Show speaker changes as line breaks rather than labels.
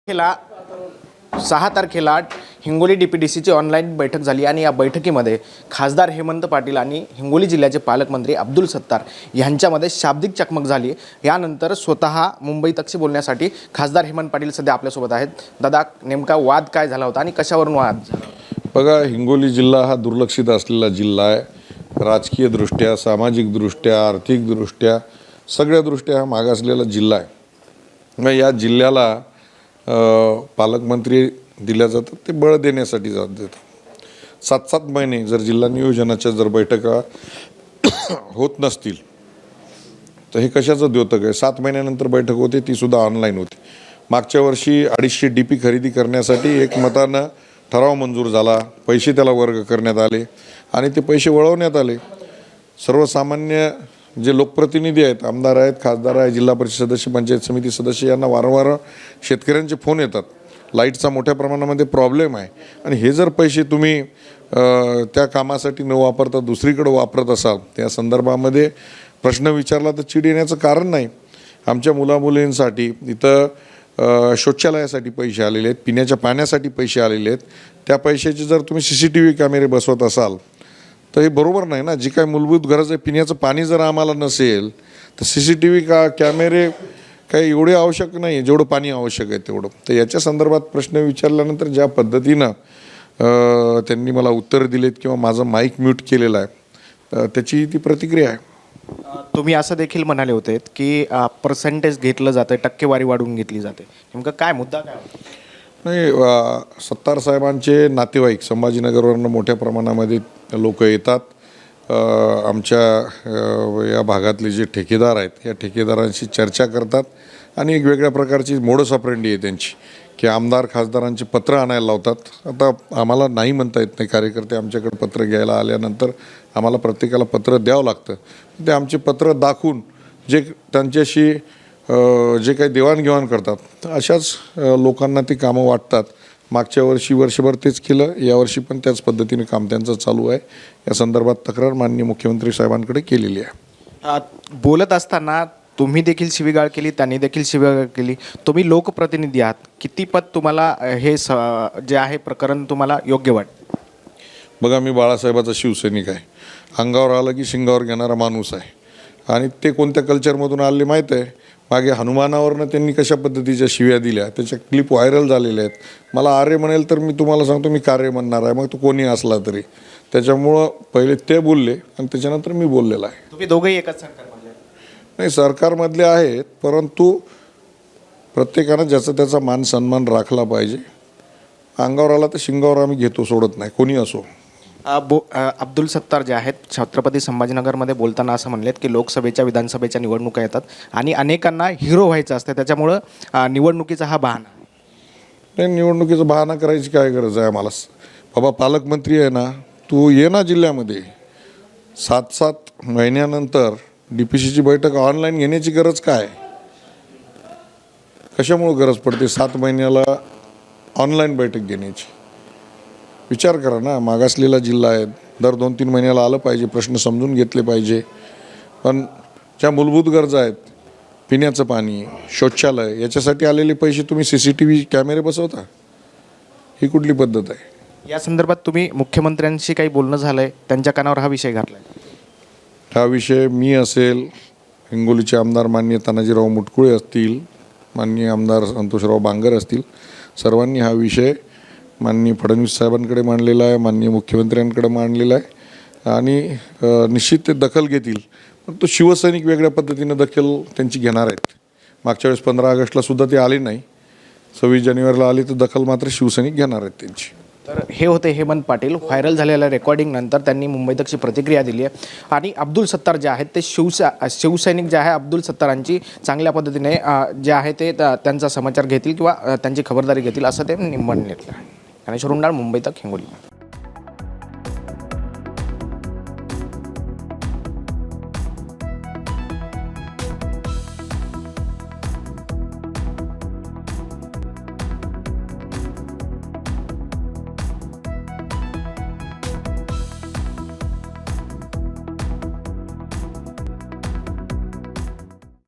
तारखेला 6 तारखेला हिंगोली DPDCची ऑनलाईन बैठक झाली आणि या बैठकीमध्ये खासदार हेमंत पाटील आणि हिंगोली जिल्ह्याचे पालकमंत्री अब्दुल सत्तार यांच्यामध्ये शाब्दिक चकमक झाली। यानंतर स्वतः मुंबई तकशी बोलण्यासाठी खासदार हेमंत पाटील सध्या आपल्यासोबत आहेत। दादा, नेमका वाद काय झाला होता आणि कशावरून वाद झाला?
बघा, हिंगोली जिल्हा हा दुर्लक्षित असलेला जिल्हा आहे। राजकीय दृष्ट्या, सामाजिक दृष्ट्या, आर्थिक दृष्ट्या, सगळ्या दृष्ट्या हा मागासलेला जिल्हा आहे। मग या जिल्ह्याला पालकमंत्री दिल्या जातात, ते बळ देण्यासाठी देतात। 7-7 महिने जर जिल्हा नियोजनाच्या जर बैठका होत नसतील तर हे कशाचं द्योतक आहे? 7 महिन्यानंतर बैठक होते, ती सुद्धा ऑनलाईन होती। मागच्या वर्षी 250 DP खरेदी करण्यासाठी एकमतानं ठराव मंजूर झाला, पैसे त्याला वर्ग करण्यात आले आणि ते पैसे वळवण्यात आले। सर्वसामान्य जे लोकप्रतिनिधी आहेत, आमदार आहेत, खासदार आहेत, जिल्हा परिषद सदस्य, पंचायत समिती सदस्य यांना वारंवार शेतकऱ्यांचे फोन येतात, लाईटचा मोठ्या प्रमाणामध्ये प्रॉब्लेम आहे आणि हे जर पैसे तुम्ही त्या कामासाठी न वापरता दुसरीकडे वापरत असाल, त्या संदर्भामध्ये प्रश्न विचारला तर चिड येण्याचं कारण नाही। आमच्या मुलामुलींसाठी इथं शौचालयासाठी पैसे आलेले आहेत, पिण्याच्या पाण्यासाठी पैसे आलेले आहेत। त्या पैशाचे जर तुम्ही CCTV कॅमेरे बसवत असाल तर हे बरोबर नाही ना। जी काय मूलभूत गरज आहे, पिण्याचं पाणी जर आम्हाला नसेल तर CCTV कॅमेरे काही एवढे आवश्यक नाही जेवढं पाणी आवश्यक आहे तेवढं। तर याच्या संदर्भात प्रश्न विचारल्यानंतर ज्या पद्धतीनं त्यांनी मला उत्तर दिलेत किंवा माझं माईक म्यूट केलेलं आहे, त्याची ती प्रतिक्रिया आहे।
तुम्ही असं देखील म्हणाले होते की पर्सेंटेज घेतलं जातं, टक्केवारी वाढवून घेतली जाते, नेमकं काय मुद्दा काय होता?
नाही, सत्तार साहेबांचे नातेवाईक संभाजीनगरवरनं मोठ्या प्रमाणामध्ये लोक येतात। आमच्या या भागातले जे ठेकेदार आहेत, या ठेकेदारांशी चर्चा करतात आणि एक वेगळ्या प्रकारची मोडस ऑपरेंडी आहे त्यांची, की आमदार खासदारांची पत्र आणायला लावतात। आता आम्हाला नाही म्हणता येत नाही, कार्यकर्ते आमच्याकडे पत्र घ्यायला आल्यानंतर आम्हाला प्रत्येकाला पत्र द्यावं लागतं। ते आमचे पत्र दाखवून जे त्यांच्याशी जे काही देवाणघेवाण करतात, अशाच लोकांना ती कामं वाटतात। मागच्या वर्षी वर्षभर तेच केलं, यावर्षी पण त्याच पद्धतीने काम त्यांचं चालू आहे। या संदर्भात तक्रार माननीय मुख्यमंत्री साहेबांकडे केलेली आहे।
बोलत असताना तुम्ही देखील शिवीगाळ केली, त्यांनी देखील शिवीगाळ केली। तुम्ही लोकप्रतिनिधी आहात, कितीपत तुम्हाला हे जे आहे प्रकरण तुम्हाला योग्य वाटतं?
बघा, मी बाळासाहेबाचा शिवसैनिक आहे, अंगावर आलं की शिंगावर घेणारा माणूस आहे आणि ते कोणत्या कल्चरमधून आले माहीत आहे? मागे हनुमानावरनं त्यांनी कशा पद्धतीच्या शिव्या दिल्या, त्याच्या क्लिप व्हायरल झालेल्या आहेत। मला आर्य म्हणेल तर मी तुम्हाला सांगतो, मी कार्य म्हणणार आहे, मग तो कोणी असला तरी। त्याच्यामुळं पहिले ते बोलले आणि त्याच्यानंतर मी बोललेला आहे।
तुम्ही दोघंही एकाच सरकारमधले?
नाही, सरकारमधले आहेत, परंतु प्रत्येकानं ज्याचा त्याचा मान सन्मान राखला पाहिजे। अंगावर आला तर शिंगावर आम्ही घेतो, सोडत नाही, कोणी असो।
अब्दुल सत्तार जे आहेत, छत्रपती संभाजीनगरमध्ये बोलताना असं म्हणलेत की लोकसभेच्या विधानसभेच्या निवडणुका येतात आणि अनेकांना हिरो व्हायचं असतं, त्याच्यामुळं निवडणुकीचा हा बहाणा।
नाही, निवडणुकीचा बहाणा करायची काय गरज आहे आम्हाला? बाबा, पालकमंत्री आहे ना, तू ये ना जिल्ह्यामध्ये। 7-7 महिन्यानंतर DPCची बैठक ऑनलाईन घेण्याची गरज काय? कशामुळं गरज पडते 7 महिन्याला ऑनलाईन बैठक घेण्याची? विचार करा ना, मागासलेला जिल्हा आहे, दर 2-3 महिन्याला आलं पाहिजे, प्रश्न समजून घेतले पाहिजे। पण ज्या मूलभूत गरजा आहेत, पिण्याचं पाणी, शौचालय, याच्यासाठी आलेले पैसे तुम्ही CCTV कॅमेरे बसवता? ही कुठली पद्धत आहे?
या संदर्भात तुम्ही मुख्यमंत्र्यांशी काही बोलणं झालं आहे? त्यांच्या कानावर हा विषय घातला आहे?
हा विषय मी असेल, हिंगोलीचे आमदार माननीय तानाजीराव मुटकुळे असतील, माननीय आमदार संतोषराव बांगर असतील, सर्वांनी हा विषय माननीय फडणवीस साहेबांकडे मांडलेला आहे, माननीय मुख्यमंत्र्यांकडे मांडलेला आहे आणि निश्चित ते दखल घेतील। पण तो शिवसैनिक वेगळ्या पद्धतीनं दखल त्यांची घेणार आहेत। मागच्या वेळेस 15 ऑगस्टला सुद्धा ते आले नाही, 26 जानेवारीला आले, तर दखल मात्र शिवसैनिक घेणार आहेत त्यांची।
तर हे होते हेमंत पाटील। व्हायरल झालेल्या रेकॉर्डिंगनंतर त्यांनी मुंबई तकची प्रतिक्रिया दिली आहे आणि अब्दुल सत्तार जे आहेत ते शिवसैनिक जे आहे अब्दुल सत्तारांची चांगल्या पद्धतीने जे आहे ते त्यांचा समाचार घेतील किंवा त्यांची खबरदारी घेतील, असं ते म्हणले। गणेश रुंडाळ, मुंबई तक, हिंगोली।